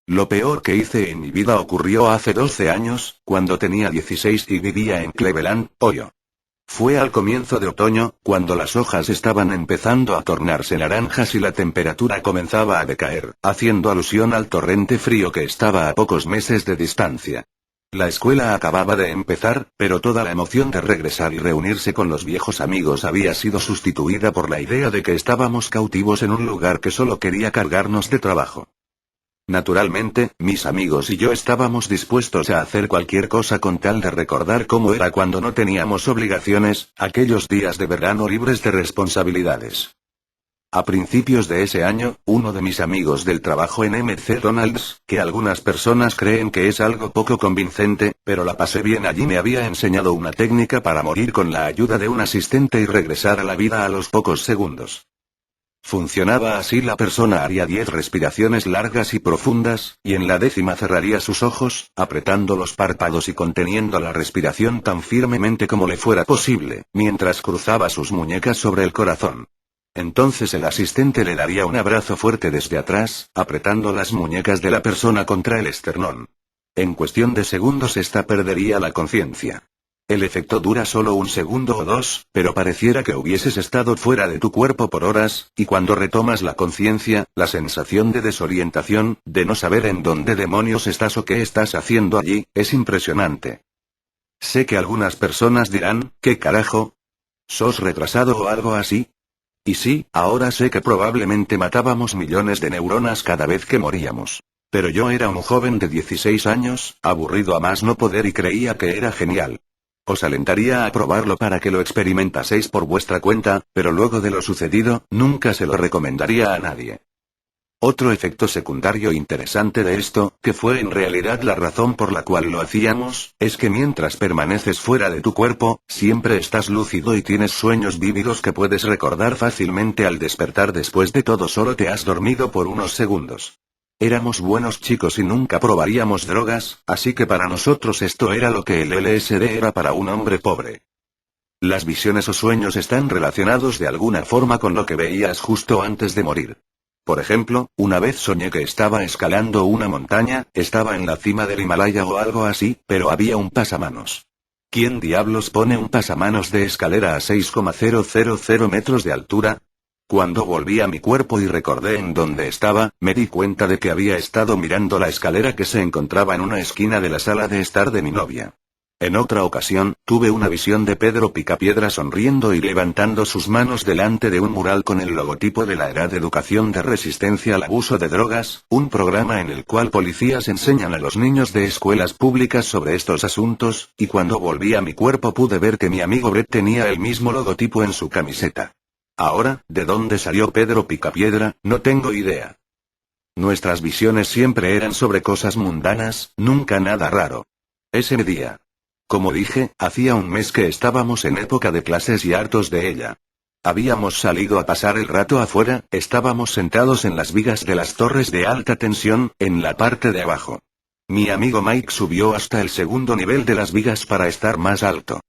Lo peor que hice en mi vida ocurrió hace 12 años, cuando tenía 16 y vivía en Cleveland, Ohio. Fue al comienzo de otoño, cuando las hojas estaban empezando a tornarse naranjas y la temperatura comenzaba a decaer, haciendo alusión al torrente frío que estaba a pocos meses de distancia. La escuela acababa de empezar, pero toda la emoción de regresar y reunirse con los viejos amigos había sido sustituida por la idea de que estábamos cautivos en un lugar que solo quería cargarnos de trabajo. Naturalmente, mis amigos y yo estábamos dispuestos a hacer cualquier cosa con tal de recordar cómo era cuando no teníamos obligaciones, aquellos días de verano libres de responsabilidades. A principios de ese año, uno de mis amigos del trabajo en McDonald's, que algunas personas creen que es algo poco convincente, pero la pasé bien allí, me había enseñado una técnica para morir con la ayuda de un asistente y regresar a la vida a los pocos segundos. Funcionaba así: la persona haría 10 respiraciones largas y profundas, y en la 10ª cerraría sus ojos, apretando los párpados y conteniendo la respiración tan firmemente como le fuera posible, mientras cruzaba sus muñecas sobre el corazón. Entonces el asistente le daría un abrazo fuerte desde atrás, apretando las muñecas de la persona contra el esternón. En cuestión de segundos ésta perdería la conciencia. El efecto dura solo 1 segundo o 2, pero pareciera que hubieses estado fuera de tu cuerpo por horas, y cuando retomas la conciencia, la sensación de desorientación, de no saber en dónde demonios estás o qué estás haciendo allí, es impresionante. Sé que algunas personas dirán, ¿qué carajo? ¿Sos retrasado o algo así? Y sí, ahora sé que probablemente matábamos millones de neuronas cada vez que moríamos. Pero yo era un joven de 16 años, aburrido a más no poder, y creía que era genial. Os alentaría a probarlo para que lo experimentaseis por vuestra cuenta, pero luego de lo sucedido, nunca se lo recomendaría a nadie. Otro efecto secundario interesante de esto, que fue en realidad la razón por la cual lo hacíamos, es que mientras permaneces fuera de tu cuerpo, siempre estás lúcido y tienes sueños vívidos que puedes recordar fácilmente al despertar. Después de todo, solo te has dormido por unos segundos. Éramos buenos chicos y nunca probaríamos drogas, así que para nosotros esto era lo que el LSD era para un hombre pobre. Las visiones o sueños están relacionados de alguna forma con lo que veías justo antes de morir. Por ejemplo, una vez soñé que estaba escalando una montaña, estaba en la cima del Himalaya o algo así, pero había un pasamanos. ¿Quién diablos pone un pasamanos de escalera a 6,000 metros de altura? Cuando volví a mi cuerpo y recordé en dónde estaba, me di cuenta de que había estado mirando la escalera que se encontraba en una esquina de la sala de estar de mi novia. En otra ocasión, tuve una visión de Pedro Picapiedra sonriendo y levantando sus manos delante de un mural con el logotipo de la ERAD, Educación de Resistencia al Abuso de Drogas, un programa en el cual policías enseñan a los niños de escuelas públicas sobre estos asuntos, y cuando volví a mi cuerpo pude ver que mi amigo Brett tenía el mismo logotipo en su camiseta. Ahora, ¿de dónde salió Pedro Picapiedra? No tengo idea. Nuestras visiones siempre eran sobre cosas mundanas, nunca nada raro. Ese día. Como dije, hacía un mes que estábamos en época de clases y hartos de ella. Habíamos salido a pasar el rato afuera, estábamos sentados en las vigas de las torres de alta tensión, en la parte de abajo. Mi amigo Mike subió hasta el 2.º nivel de las vigas para estar más alto.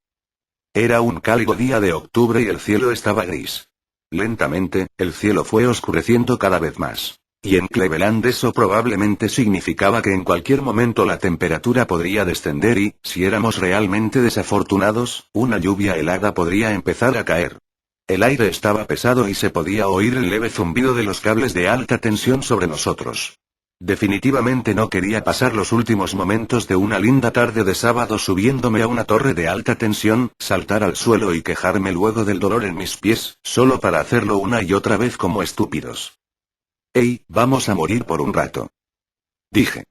Era un cálido día de octubre y el cielo estaba gris. Lentamente, el cielo fue oscureciendo cada vez más. Y en Cleveland eso probablemente significaba que en cualquier momento la temperatura podría descender y, si éramos realmente desafortunados, una lluvia helada podría empezar a caer. El aire estaba pesado y se podía oír el leve zumbido de los cables de alta tensión sobre nosotros. Definitivamente no quería pasar los últimos momentos de una linda tarde de sábado subiéndome a una torre de alta tensión, saltar al suelo y quejarme luego del dolor en mis pies, solo para hacerlo una y otra vez como estúpidos. «Hey, vamos a morir por un rato», dije.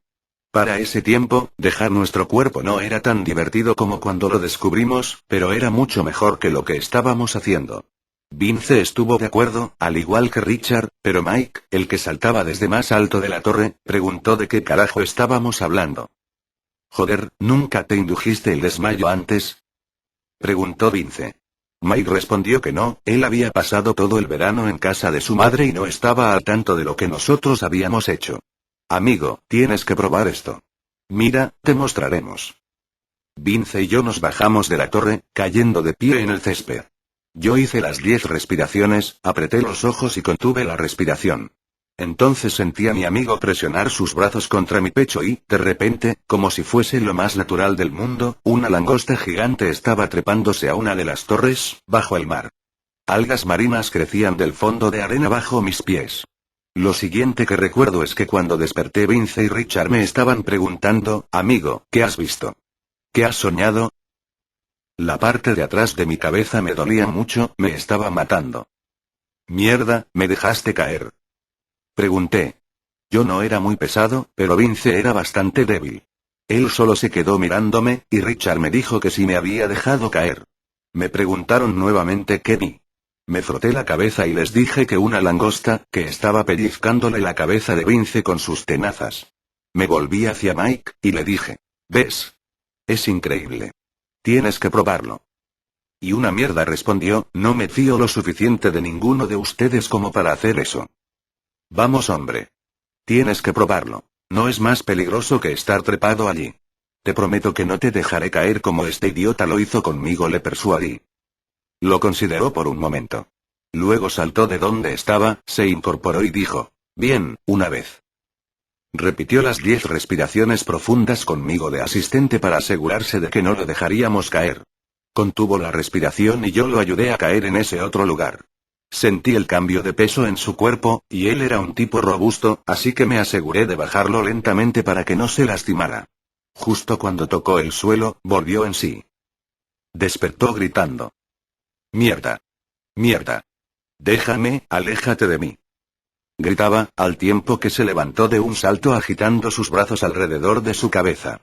Para ese tiempo, dejar nuestro cuerpo no era tan divertido como cuando lo descubrimos, pero era mucho mejor que lo que estábamos haciendo. Vince estuvo de acuerdo, al igual que Richard, pero Mike, el que saltaba desde más alto de la torre, preguntó de qué carajo estábamos hablando. «Joder, ¿nunca te indujiste el desmayo antes?», preguntó Vince. Mike respondió que no, él había pasado todo el verano en casa de su madre y no estaba al tanto de lo que nosotros habíamos hecho. «Amigo, tienes que probar esto. Mira, te mostraremos». Vince y yo nos bajamos de la torre, cayendo de pie en el césped. Yo hice las 10 respiraciones, apreté los ojos y contuve la respiración. Entonces sentí a mi amigo presionar sus brazos contra mi pecho y, de repente, como si fuese lo más natural del mundo, una langosta gigante estaba trepándose a una de las torres, bajo el mar. Algas marinas crecían del fondo de arena bajo mis pies. Lo siguiente que recuerdo es que cuando desperté Vince y Richard me estaban preguntando, amigo, ¿qué has visto? ¿Qué has soñado? La parte de atrás de mi cabeza me dolía mucho, me estaba matando. Mierda, me dejaste caer. Pregunté. Yo no era muy pesado, pero Vince era bastante débil. Él solo se quedó mirándome, y Richard me dijo que si me había dejado caer. Me preguntaron nuevamente qué vi. Me froté la cabeza y les dije que una langosta, que estaba pellizcándole la cabeza de Vince con sus tenazas. Me volví hacia Mike, y le dije. ¿Ves? Es increíble. Tienes que probarlo. Y una mierda respondió, no me fío lo suficiente de ninguno de ustedes como para hacer eso. Vamos hombre. Tienes que probarlo. No es más peligroso que estar trepado allí. Te prometo que no te dejaré caer como este idiota lo hizo conmigo, le persuadí. Lo consideró por un momento. Luego saltó de donde estaba, se incorporó y dijo, bien, una vez. Repitió las 10 respiraciones profundas conmigo de asistente para asegurarse de que no lo dejaríamos caer. Contuvo la respiración y yo lo ayudé a caer en ese otro lugar. Sentí el cambio de peso en su cuerpo, y él era un tipo robusto, así que me aseguré de bajarlo lentamente para que no se lastimara. Justo cuando tocó el suelo, volvió en sí. Despertó gritando. Mierda. Mierda. Déjame, aléjate de mí. Gritaba, al tiempo que se levantó de un salto agitando sus brazos alrededor de su cabeza.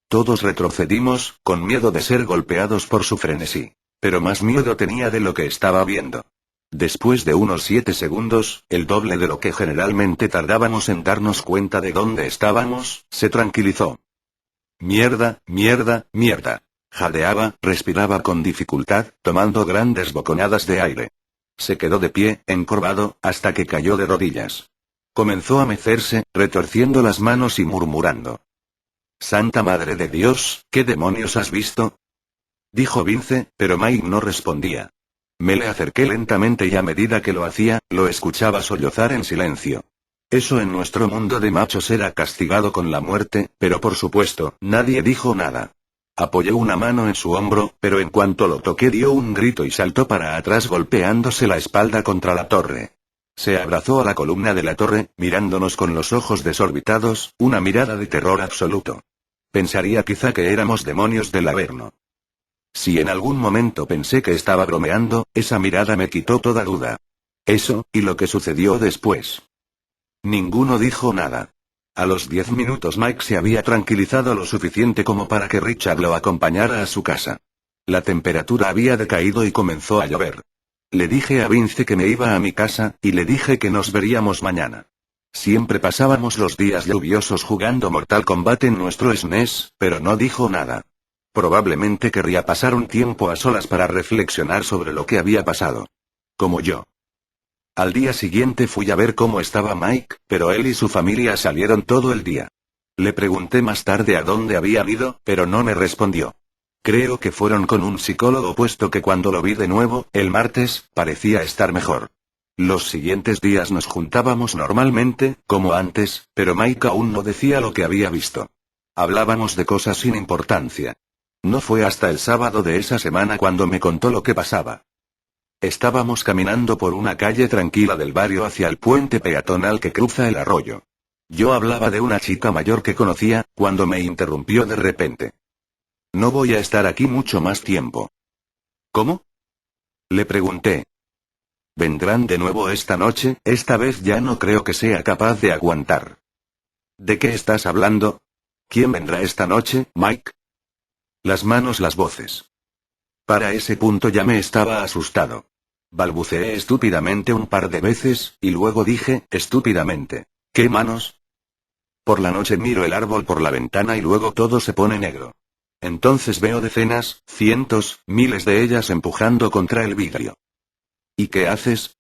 Todos retrocedimos, con miedo de ser golpeados por su frenesí. Pero más miedo tenía de lo que estaba viendo. Después de unos 7 segundos, el doble de lo que generalmente tardábamos en darnos cuenta de dónde estábamos, se tranquilizó. Mierda, mierda, mierda. Jadeaba, respiraba con dificultad, tomando grandes boconadas de aire. Se quedó de pie, encorvado, hasta que cayó de rodillas. Comenzó a mecerse, retorciendo las manos y murmurando. «Santa Madre de Dios, ¿qué demonios has visto?», dijo Vince, pero Mike no respondía. Me le acerqué lentamente y a medida que lo hacía, lo escuchaba sollozar en silencio. Eso en nuestro mundo de machos era castigado con la muerte, pero por supuesto, nadie dijo nada. Apoyó una mano en su hombro, pero en cuanto lo toqué dio un grito y saltó para atrás golpeándose la espalda contra la torre. Se abrazó a la columna de la torre, mirándonos con los ojos desorbitados, una mirada de terror absoluto. Pensaría quizá que éramos demonios del Averno. Si en algún momento pensé que estaba bromeando, esa mirada me quitó toda duda. Eso, y lo que sucedió después. Ninguno dijo nada. A los 10 minutos Mike se había tranquilizado lo suficiente como para que Richard lo acompañara a su casa. La temperatura había decaído y comenzó a llover. Le dije a Vince que me iba a mi casa, y le dije que nos veríamos mañana. Siempre pasábamos los días lluviosos jugando Mortal Kombat en nuestro SNES, pero no dijo nada. Probablemente querría pasar un tiempo a solas para reflexionar sobre lo que había pasado. Como yo. Al día siguiente fui a ver cómo estaba Mike, pero él y su familia salieron todo el día. Le pregunté más tarde a dónde habían ido, pero no me respondió. Creo que fueron con un psicólogo puesto que cuando lo vi de nuevo, el martes, parecía estar mejor. Los siguientes días nos juntábamos normalmente, como antes, pero Mike aún no decía lo que había visto. Hablábamos de cosas sin importancia. No fue hasta el sábado de esa semana cuando me contó lo que pasaba. Estábamos caminando por una calle tranquila del barrio hacia el puente peatonal que cruza el arroyo. Yo hablaba de una chica mayor que conocía, cuando me interrumpió de repente. No voy a estar aquí mucho más tiempo. ¿Cómo?, le pregunté. Vendrán de nuevo esta noche, esta vez ya no creo que sea capaz de aguantar. ¿De qué estás hablando? ¿Quién vendrá esta noche, Mike? Las manos, las voces. Para ese punto ya me estaba asustado. Balbuceé estúpidamente un par de veces, y luego dije, estúpidamente, ¿qué manos? Por la noche miro el árbol por la ventana y luego todo se pone negro. Entonces veo decenas, cientos, miles de ellas empujando contra el vidrio. ¿Y qué haces?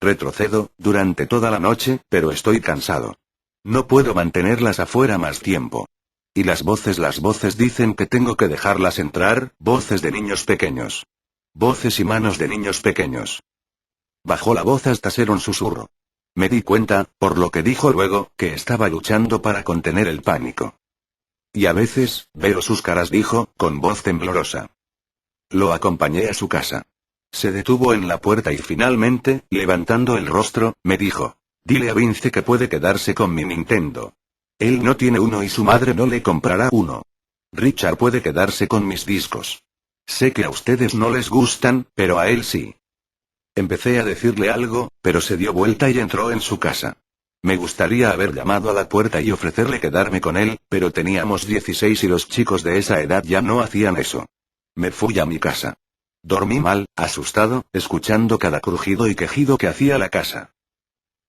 Retrocedo, durante toda la noche, pero estoy cansado. No puedo mantenerlas afuera más tiempo. Y las voces dicen que tengo que dejarlas entrar, voces de niños pequeños. Voces y manos de niños pequeños. Bajó la voz hasta ser un susurro. Me di cuenta, por lo que dijo luego, que estaba luchando para contener el pánico. Y a veces, veo sus caras, dijo, con voz temblorosa. Lo acompañé a su casa. Se detuvo en la puerta y finalmente, levantando el rostro, me dijo: dile a Vince que puede quedarse con mi Nintendo. Él no tiene uno y su madre no le comprará uno. Richard puede quedarse con mis discos. Sé que a ustedes no les gustan, pero a él sí. Empecé a decirle algo, pero se dio vuelta y entró en su casa. Me gustaría haber llamado a la puerta y ofrecerle quedarme con él, pero teníamos 16 y los chicos de esa edad ya no hacían eso. Me fui a mi casa. Dormí mal, asustado, escuchando cada crujido y quejido que hacía la casa.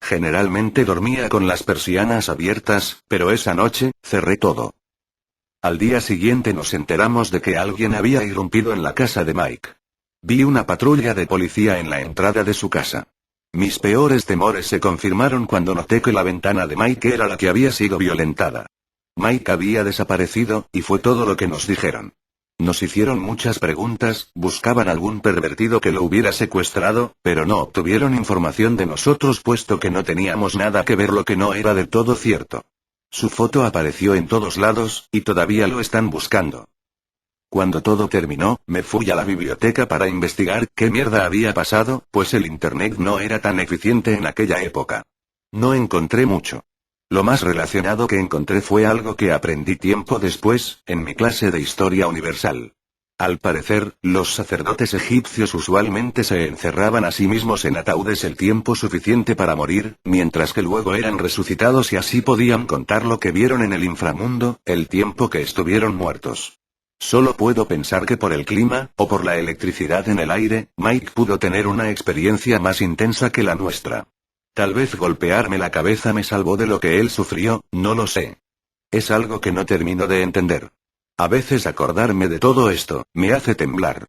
Generalmente dormía con las persianas abiertas, pero esa noche, cerré todo. Al día siguiente nos enteramos de que alguien había irrumpido en la casa de Mike. Vi una patrulla de policía en la entrada de su casa. Mis peores temores se confirmaron cuando noté que la ventana de Mike era la que había sido violentada. Mike había desaparecido, y fue todo lo que nos dijeron. Nos hicieron muchas preguntas, buscaban algún pervertido que lo hubiera secuestrado, pero no obtuvieron información de nosotros puesto que no teníamos nada que ver, lo que no era del todo cierto. Su foto apareció en todos lados, y todavía lo están buscando. Cuando todo terminó, me fui a la biblioteca para investigar qué mierda había pasado, pues el internet no era tan eficiente en aquella época. No encontré mucho. Lo más relacionado que encontré fue algo que aprendí tiempo después, en mi clase de Historia Universal. Al parecer, los sacerdotes egipcios usualmente se encerraban a sí mismos en ataúdes el tiempo suficiente para morir, mientras que luego eran resucitados y así podían contar lo que vieron en el inframundo, el tiempo que estuvieron muertos. Solo puedo pensar que por el clima, o por la electricidad en el aire, Mike pudo tener una experiencia más intensa que la nuestra. Tal vez golpearme la cabeza me salvó de lo que él sufrió, no lo sé. Es algo que no termino de entender. A veces acordarme de todo esto, me hace temblar.